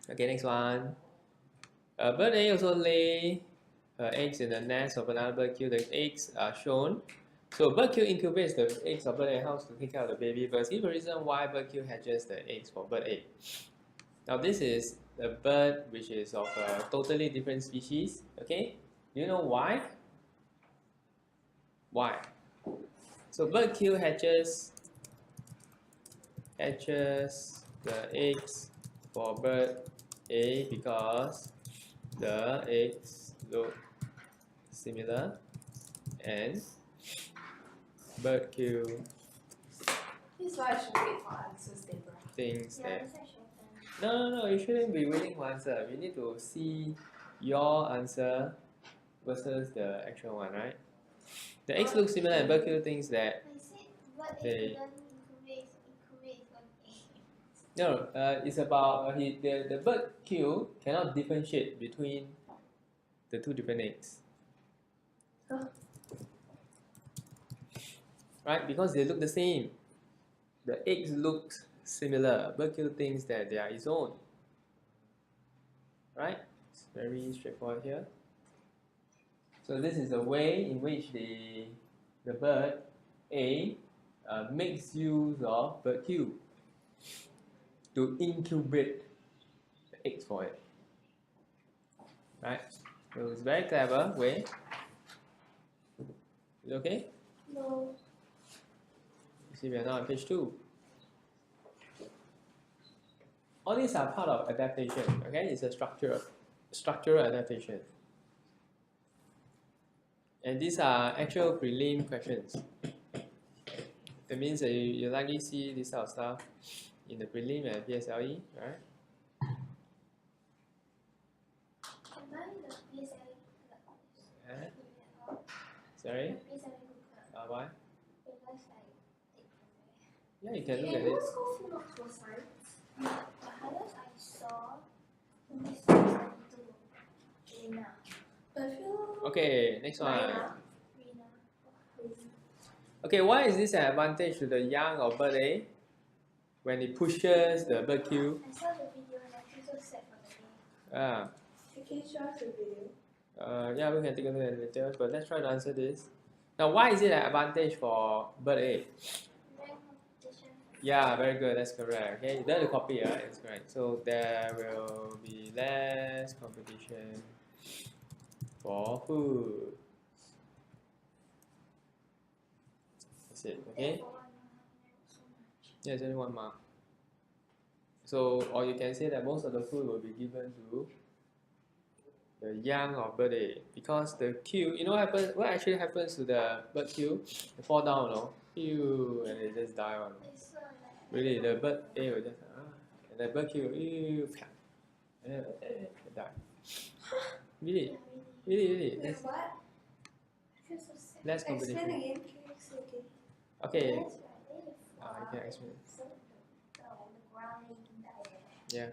Okay, next one. Bird A also lay her eggs in the nest of another bird Q. The eggs are shown. So bird Q incubates the eggs of bird A house to take care of the baby birds. Give a reason why bird Q hatches the eggs for bird A. Now this is a bird which is of a totally different species. Okay, do you know why? Why? So bird Q hatches the eggs for bird A because the eggs look similar and bird Q This is why I should wait for answers, Deborah. thinks that no, you shouldn't be waiting for answer. We need to see your answer versus the actual one, right? The eggs look similar and bird Q thinks that they no, it's about the bird Q cannot differentiate between the two different eggs. Huh? Right? Because they look the same. The eggs look similar. Bird Q thinks that they are its own. Right? It's very straightforward here. So this is a way in which the bird A makes use of bird Q to incubate the eggs for it. Right? So it's a very clever way. Is it okay? No. You see, we are now on page 2. All these are part of adaptation. Okay, it's a structural adaptation. And these are actual prelim questions. That means that you likely see this type of stuff in the prelim and PSLE, right? Sorry? Why? Yeah, you can look at it. Okay, next one. Okay, why is this an advantage to the young of bird A when it pushes the bird Q? I saw the video and I feel so sad for the day. Ah. Can you show us the video? Yeah, we can take a look at it later, but let's try to answer this. Now, why is it an advantage for bird A? Yeah, very good, that's correct. Okay, you done the copy, right? That's correct. So there will be less competition for food. That's it, okay? Yeah, it's only 1 mark. So, or you can say that most of the food will be given to the young of bird A because the Q, you know what actually happens to the bird Q? They fall down, no? Ew, and they just die on. Really, the bird A will just and the bird Q, ew, and then they die. Really, really. Wait, what? I feel so sad. Less competition. Explain again. Okay. You can explain. Yeah.